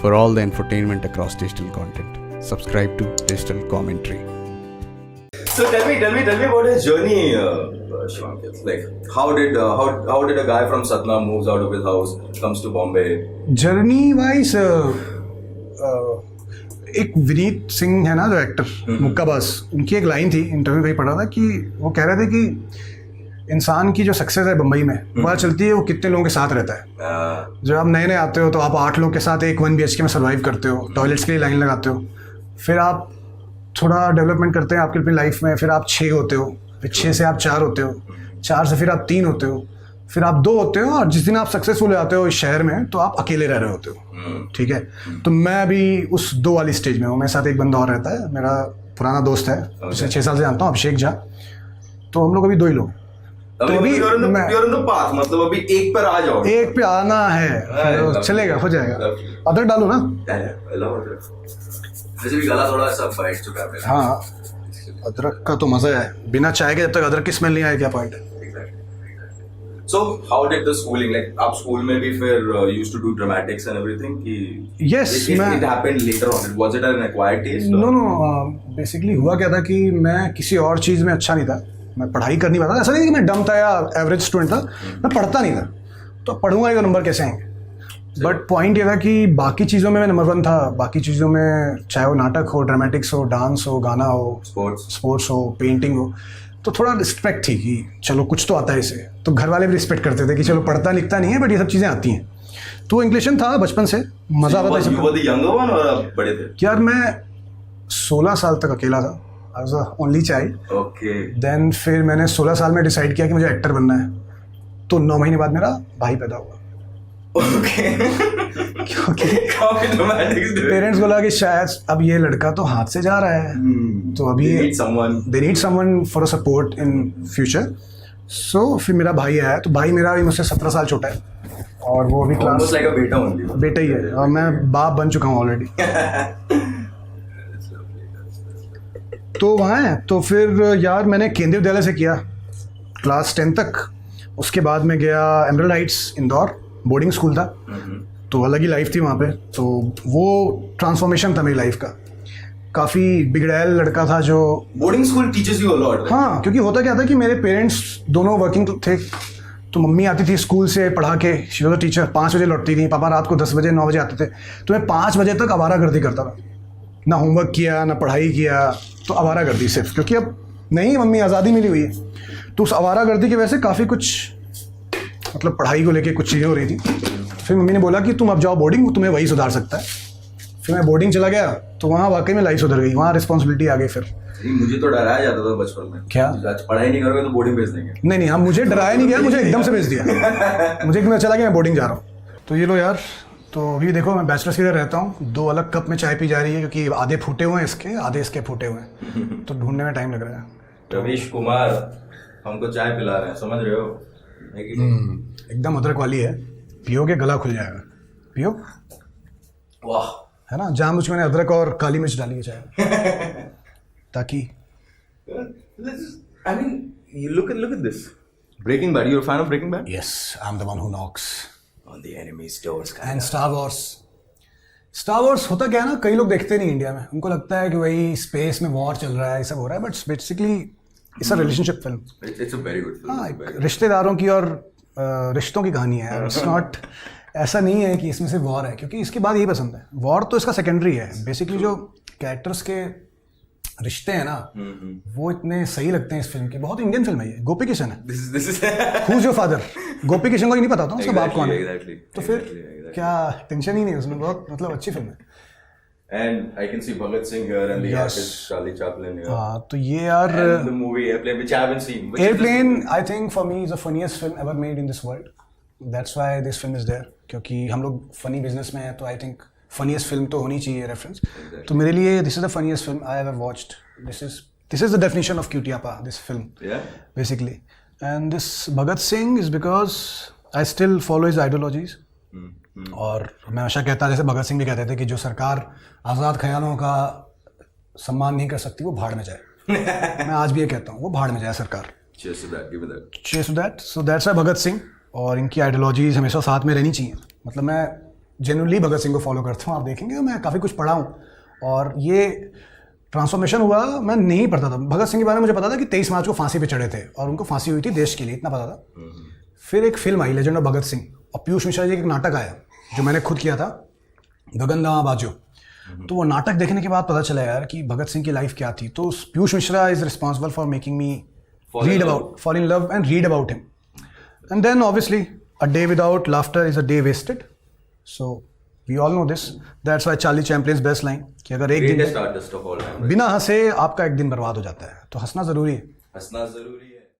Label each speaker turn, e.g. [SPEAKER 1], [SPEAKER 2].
[SPEAKER 1] for all the infotainment across digital content. Subscribe to Digital Commentary.
[SPEAKER 2] So tell me about his journey, Shivankit. Like, how did a guy from Satna moves out of his house, comes to Bombay?
[SPEAKER 3] Journey wise एक विनीत सिंह है ना जो actor Mukkabaaz, उनकी एक line थी interview कहीं पढ़ा था कि वो कह रहे थे कि इंसान की जो सक्सेस है बम्बई में पता चलती है वो कितने लोगों के साथ रहता है। जब आप नए नए आते हो तो आप 8 लोगों के साथ एक 1 BHK में सर्वाइव करते हो, टॉयलेट्स के लिए लाइन लगाते हो, फिर आप थोड़ा डेवलपमेंट करते हैं आपकी अपनी लाइफ में, फिर आप 6 होते हो, फिर 6 से आप 4 होते हो, 4 से फिर आप 3 होते हो, फिर आप 2 होते हो, और जिस दिन आप सक्सेसफुल हो जाते हो इस शहर में तो आप अकेले रह रहे होते हो। ठीक है, तो मैं अभी उस 2 वाली स्टेज में हूँ। मेरे साथ एक बंदा और रहता है, मेरा पुराना दोस्त है, पिछले 6 साल से जानता हूँ, अभिषेक झा। तो हम लोग अभी 2 ही लोग हैं। तो अभी
[SPEAKER 2] मतलब अभी एक पर आ जाओ,
[SPEAKER 3] एक पे आना है तो चलेगा, हो जाएगा। अदरक डालू ना?
[SPEAKER 2] वैसे भी गला थोड़ा सा बैठ चुका है।
[SPEAKER 3] हाँ, अदरक का तो मजा है, बिना चाय के जब तक अदरक की स्मेल नहीं आए क्या पॉइंट है।
[SPEAKER 2] So how did the schooling, like आप स्कूल में भी फिर used to do dramatics and everything कि
[SPEAKER 3] Yes,
[SPEAKER 2] it happened later on, was it an acquired taste?
[SPEAKER 3] No, basically हुआ क्या था कि मैं किसी और चीज़ में अच्छा नहीं था, मैं पढ़ाई कर नहीं पाता। ऐसा नहीं कि मैं डम था या एवरेज स्टूडेंट था, मैं पढ़ता नहीं था, तो पढ़ूंगा तो नंबर कैसे आएंगे। बट पॉइंट ये था कि बाकी चीज़ों में मैं नंबर 1 था, बाकी चीज़ों में चाहे वो नाटक हो, ड्रामेटिक्स हो, डांस हो, गाना हो, स्पोर्ट्स हो, पेंटिंग हो, तो थोड़ा रिस्पेक्ट थी कि चलो कुछ तो आता है इसे। तो घर वाले भी रिस्पेक्ट करते थे कि चलो पढ़ता लिखता नहीं है बट ये सब चीज़ें आती हैं। तो इंक्लेशन था बचपन से, मज़ा आता था।
[SPEAKER 2] बड़े थे
[SPEAKER 3] यार मैं 16 साल तक अकेला था, I was the only child.
[SPEAKER 2] Okay.
[SPEAKER 3] Then फिर मैंने 16 साल में डिसाइड किया कि मुझे एक्टर बनना है, तो 9 महीने बाद मेरा भाई पैदा हुआ। क्योंकि पेरेंट्स बोला कि शायद अब ये लड़का तो हाथ से जा रहा है, तो अभी they need someone for a support in future. So फिर मेरा भाई आया, तो भाई मेरा भी मुझसे 17 साल छोटा है और वो अभी क्लास बेटा ही है, और मैं बाप बन चुका हूँ ऑलरेडी। तो वहाँ है, तो फिर यार मैंने केंद्रीय विद्यालय से किया क्लास 10 तक। उसके बाद में गया emerald Heights Indore, boarding school था, तो अलग ही लाइफ थी वहाँ पे। तो वो ट्रांसफॉर्मेशन था मेरी लाइफ का। काफ़ी बिगड़ैल लड़का था जो
[SPEAKER 2] boarding school teachers you a lot.
[SPEAKER 3] हाँ, क्योंकि होता क्या था कि मेरे पेरेंट्स दोनों वर्किंग थे, तो मम्मी आती थी स्कूल से पढ़ा के, शी वाज अ टीचर, 5 बजे लौटती थी, पापा रात को 10 बजे 9 बजे आते थे। तो मैं 5 बजे तक आवारागर्दी करता था, ना होमवर्क किया ना पढ़ाई किया, तो आवारागर्दी सिर्फ, क्योंकि अब नहीं मम्मी आज़ादी मिली हुई है। तो उस आवारागर्दी की वजह से काफ़ी कुछ मतलब पढ़ाई को लेके कुछ चीज़ें हो रही थी। फिर मम्मी ने बोला कि तुम अब जाओ बोर्डिंग, तुम्हें वही सुधार सकता है। फिर मैं बोर्डिंग चला गया, तो वहाँ वाकई में लाइफ सुधर गई, वहाँ रिस्पॉन्सिबिलिटी आ गई। फिर
[SPEAKER 2] मुझे तो डराया जाता था बचपन में,
[SPEAKER 3] क्या
[SPEAKER 2] पढ़ाई नहीं करोगे तो बोर्डिंग भेज देंगे।
[SPEAKER 3] नहीं, हम मुझे डराया नहीं गया, मुझे एकदम से भेज दिया। मुझे एकदम चला गया मैं बोर्डिंग जा रहा हूँ। तो ये लो यार, तो अभी देखो मैं बैचलर्स की तरह रहता हूँ, 2 अलग कप में चाय पी जा रही है, क्योंकि आधे फूटे हुए हैं इसके, आधे इसके फूटे हुए हैं, तो ढूंढने में टाइम लग रहा है।
[SPEAKER 2] रवीश कुमार हमको चाय पिला रहे हैं, समझ रहे हो?
[SPEAKER 3] एकदम अदरक वाली है, पियोगे गला खुल जाएगा, पियो।
[SPEAKER 2] वाह,
[SPEAKER 3] है ना, जानबूझ के मैंने अदरक और काली मिर्च डाली है चाय ताकि
[SPEAKER 2] I mean, you look at this. Breaking Bad. You're a fan of Breaking Bad?
[SPEAKER 3] Yes, I'm the one who knocks
[SPEAKER 2] on the enemy's doors.
[SPEAKER 3] And Star Wars. Star Wars होता क्या है ना, कई लोग देखते नहीं इंडिया में, उनको लगता है कि वही स्पेस में वॉर चल रहा है, ये सब हो रहा है, but basically it's a relationship film.
[SPEAKER 2] It's a very good film.
[SPEAKER 3] हाँ, रिश्तेदारों की और रिश्तों की कहानी है। इट्स नॉट, ऐसा नहीं है कि इसमें से वॉर है, क्योंकि इसके बाद यही पसंद है, वॉर तो इसका सेकेंडरी है। बेसिकली जो कैरेक्टर्स के रिश्ते हैं ना, वो इतने सही लगते हैं इस फिल्म की। बहुत इंडियन फिल्म है ये। गोपी किशन है, हु इज योर फादर, गोपी किशन को ही नहीं पता था उसका बाप कौन है, तो फिर क्या टेंशन ही नहीं उसमें, बहुत मतलब अच्छी फिल्म है।
[SPEAKER 2] And I can see Bhagat Singh here and the artist Charlie Chaplin here.
[SPEAKER 3] हाँ, तो ये यार
[SPEAKER 2] and the movie Airplane, which I haven't seen.
[SPEAKER 3] Airplane, I think for me is the funniest film ever made in this world. That's why this film is there. क्योंकि हम लोग funny business में हैं, तो आई थिंक फनीस्ट फिल्म तो होनी चाहिए reference. तो मेरे लिए this is the funniest film I have watched. This is the definition of क्यूटियापा, this film basically. And this Bhagat Singh is because I still follow his ideologies. और मैं हमेशा कहता, जैसे भगत सिंह भी कहते थे कि जो सरकार आज़ाद ख्यालों का सम्मान नहीं कर सकती वो भाड़ में जाए। मैं आज भी ये कहता हूँ, वो भाड़ में जाए सरकार। Cheers to that. So that's why Bhagat Singh और इनकी आइडियोलॉजीज हमेशा साथ में रहनी चाहिए। मतलब मैं जेन्युइनली भगत सिंह को फॉलो करता हूँ, आप देखेंगे तो मैं काफ़ी कुछ पढ़ा हूँ और ये ट्रांसफॉर्मेशन हुआ। मैं नहीं पढ़ता था भगत सिंह के बारे में, मुझे पता था कि 23 मार्च को फांसी पे चढ़े थे और उनको फांसी हुई थी देश के लिए, इतना पता था। फिर एक film I legend of Bhagat Singh और पीयूष मिश्रा जी का एक नाटक आया जो मैंने खुद किया था, गगनदामा बाजो। तो वो नाटक देखने के बाद पता चला यार कि भगत सिंह की लाइफ क्या थी। तो Piyush Mishra is responsible for making me fall in love and read about him. And then obviously a day without laughter is a day wasted. So we all know this. That's why Charlie Chaplin's best line कि अगर एक दिन
[SPEAKER 2] Greatest artist of all time, right?
[SPEAKER 3] बिना हंसे आपका एक दिन बर्बाद हो जाता है, तो हंसना जरूरी है।
[SPEAKER 2] हंसना जरूरी है।